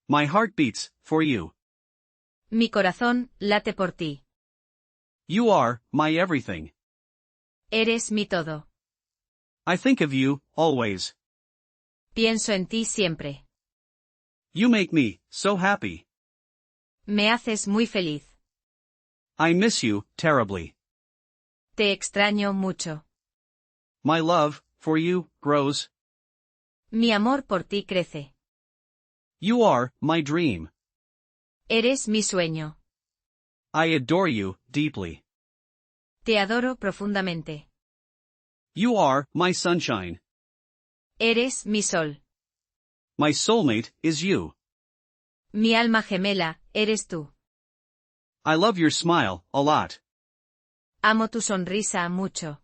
My heart beats for you. Mi corazón late por ti. You are my everything. Eres mi todo. I think of you always. Pienso en ti siempre. You make me so happy. Me haces muy feliz. I miss you terribly. Te extraño mucho. My love for you grows. Mi amor por ti crece. You are my dream. Eres mi sueño. I adore you deeply. Te adoro profundamente. You are my sunshine. Eres mi sol. My soulmate is you. Mi alma gemela, eres tú. I love your smile a lot. Amo tu sonrisa mucho.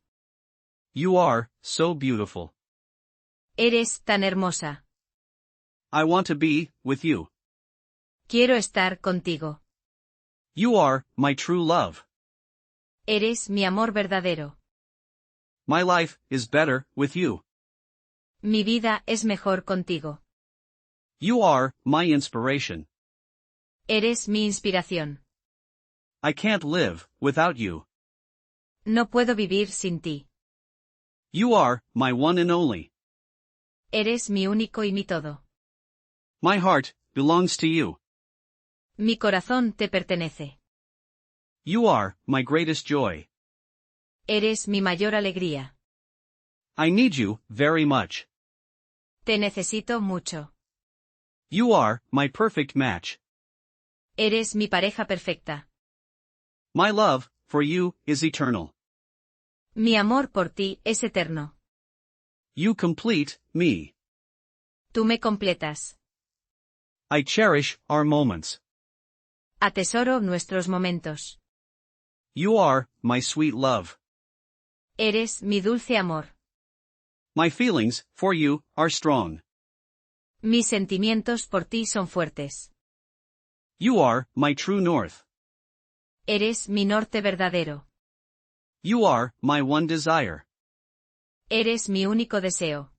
You are so beautiful. Eres tan hermosa. I want to be with you. Quiero estar contigo. You are my true love. Eres mi amor verdadero. My life is better with you. Mi vida es mejor contigo. You are my inspiration. Eres mi inspiración. I can't live without you. No puedo vivir sin ti. You are my one and only. Eres mi único y mi todo. My heart belongs to you. Mi corazón te pertenece. You are my greatest joy. Eres mi mayor alegría. I need you very much. Te necesito mucho. You are my perfect match. Eres mi pareja perfecta. My love for you is eternal. Mi amor por ti es eterno. You complete me. Tú me completas. I cherish our moments. Atesoro nuestros momentos. You are my sweet love. Eres mi dulce amor. My feelings for you are strong. Mis sentimientos por ti son fuertes. You are my true north. Eres mi norte verdadero. You are my one desire. Eres mi único deseo.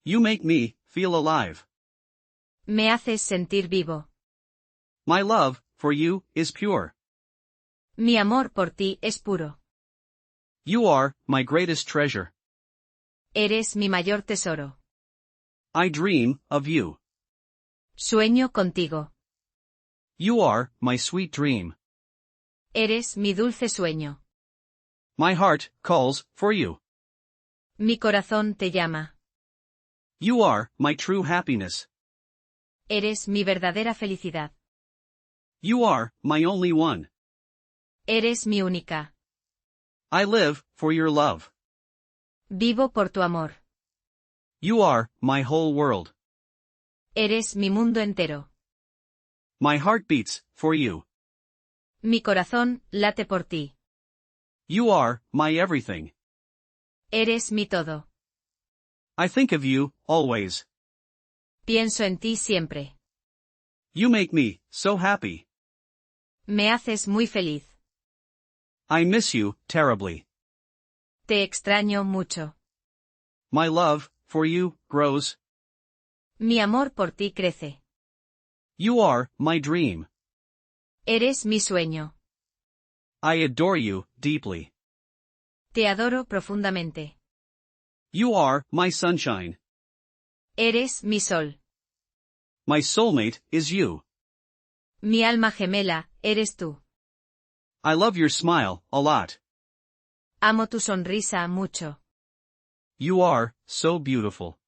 You make me feel alive. Me haces sentir vivo. My love for you is pure. Mi amor por ti es puro. You are my greatest treasure. Eres mi mayor tesoro. I dream of you. Sueño contigo. You are my sweet dream. Eres mi dulce sueño. My heart calls for you. Mi corazón te llama. You are my true happiness. Eres mi verdadera felicidad. You are my only one. Eres mi única. I live for your love. Vivo por tu amor. You are my whole world. Eres mi mundo entero. My heart beats for you. Mi corazón late por ti. You are my everything. Eres mi todo. I think of you always. Pienso en ti siempre. You make me so happy. Me haces muy feliz. I miss you terribly. Te extraño mucho. My love for you grows. Mi amor por ti crece. You are my dream. Eres mi sueño. I adore you deeply. Te adoro profundamente. You are my sunshine. Eres mi sol. My soulmate is you. Mi alma gemela, eres tú. I love your smile a lot. Amo tu sonrisa mucho. You are so beautiful.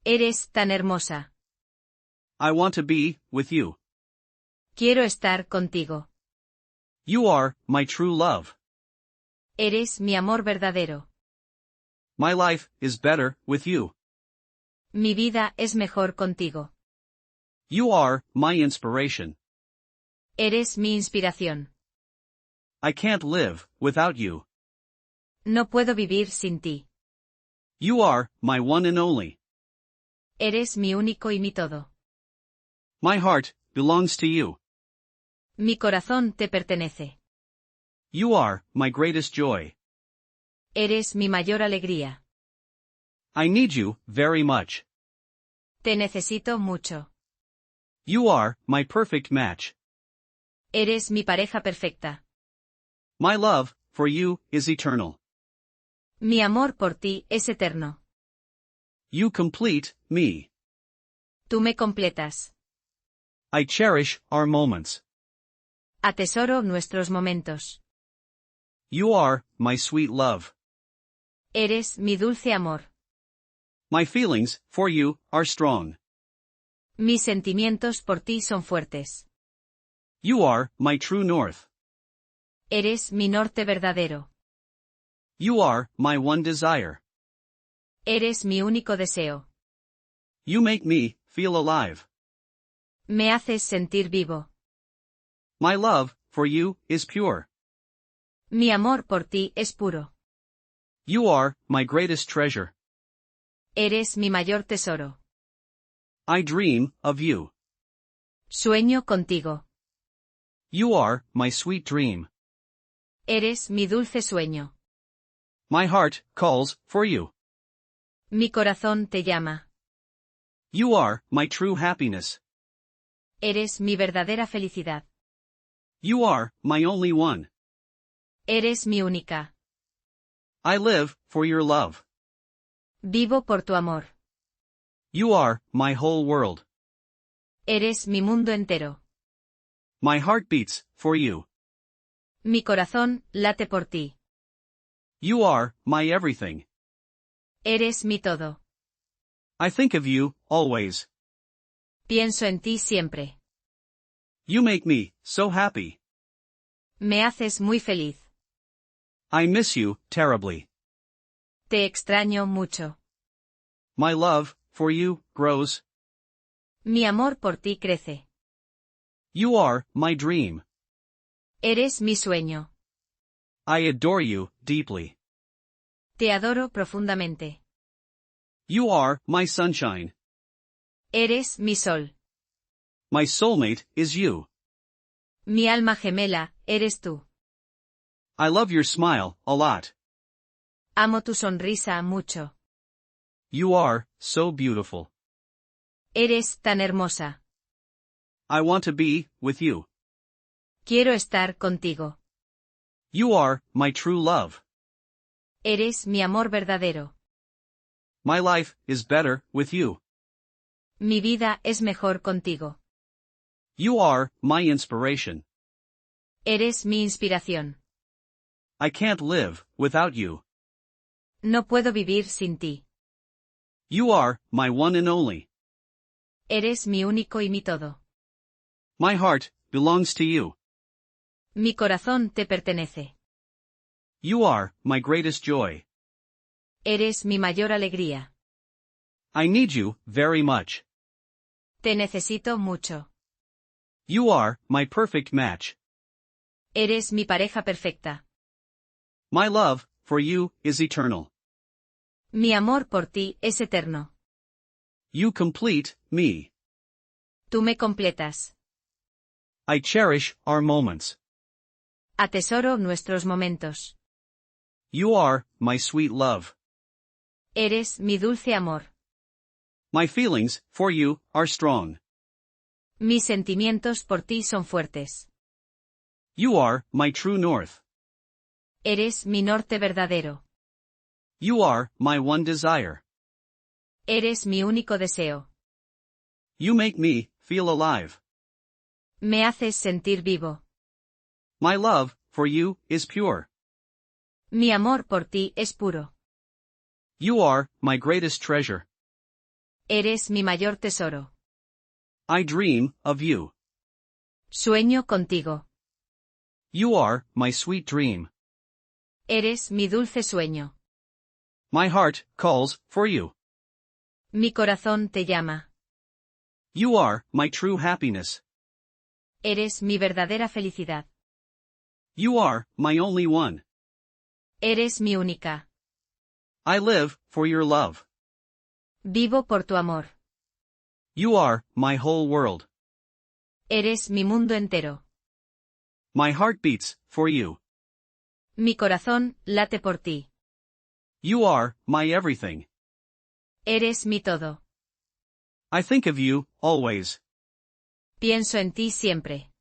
Eres tan hermosa. I want to be with you. Quiero estar contigo. You are my true love. Eres mi amor verdadero. My life is better with you. Mi vida es mejor contigo. You are my inspiration. Eres mi inspiración. I can't live without you. No puedo vivir sin ti. You are my one and only. Eres mi único y mi todo. My heart belongs to you. Mi corazón te pertenece. You are my greatest joy. Eres mi mayor alegría. I need you very much. Te necesito mucho. You are my perfect match. Eres mi pareja perfecta. My love for you is eternal. Mi amor por ti es eterno. You complete me. Tú me completas. I cherish our moments. Atesoro nuestros momentos. You are my sweet love. Eres mi dulce amor. My feelings for you are strong. Mis sentimientos por ti son fuertes. You are my true north. Eres mi norte verdadero. You are my one desire. Eres mi único deseo. You make me feel alive. Me haces sentir vivo. My love for you is pure. Mi amor por ti es puro. You are my greatest treasure. Eres mi mayor tesoro. I dream of you. Sueño contigo. You are my sweet dream. Eres mi dulce sueño. My heart calls for you. Mi corazón te llama. You are my true happiness. Eres mi verdadera felicidad. You are my only one. Eres mi única. I live for your love. Vivo por tu amor. You are my whole world. Eres mi mundo entero. My heart beats for you. Mi corazón late por ti. You are my everything. Eres mi todo. I think of you always. Pienso en ti siempre. You make me so happy. Me haces muy feliz. I miss you terribly. Te extraño mucho. My love for you grows. Mi amor por ti crece. You are my dream. Eres mi sueño. I adore you deeply. Te adoro profundamente. You are my sunshine. Eres mi sol. My soulmate is you. Mi alma gemela, eres tú. I love your smile a lot. Amo tu sonrisa mucho. You are so beautiful. Eres tan hermosa. I want to be with you. Quiero estar contigo. You are my true love. Eres mi amor verdadero. My life is better with you. Mi vida es mejor contigo. You are my inspiration. Eres mi inspiración. I can't live without you. No puedo vivir sin ti. You are my one and only. Eres mi único y mi todo. My heart belongs to you. Mi corazón te pertenece. You are my greatest joy. Eres mi mayor alegría. I need you very much. Te necesito mucho. You are my perfect match. Eres mi pareja perfecta. My love for you is eternal. Mi amor por ti es eterno. You complete me. Tú me completas. I cherish our moments. Atesoro nuestros momentos. You are my sweet love. Eres mi dulce amor. My feelings for you are strong. Mis sentimientos por ti son fuertes. You are my true north. Eres mi norte verdadero. You are my one desire. Eres mi único deseo. You make me feel alive. Me haces sentir vivo. My love for you is pure. Mi amor por ti es puro. You are my greatest treasure. Eres mi mayor tesoro. I dream of you. Sueño contigo. You are my sweet dream. Eres mi dulce sueño. My heart calls for you. Mi corazón te llama. You are my true happiness. Eres mi verdadera felicidad. You are my only one. Eres mi única. I live for your love. Vivo por tu amor. You are my whole world. Eres mi mundo entero. My heart beats for you. Mi corazón late por ti. You are my everything. Eres mi todo. I think of you always. Pienso en ti siempre.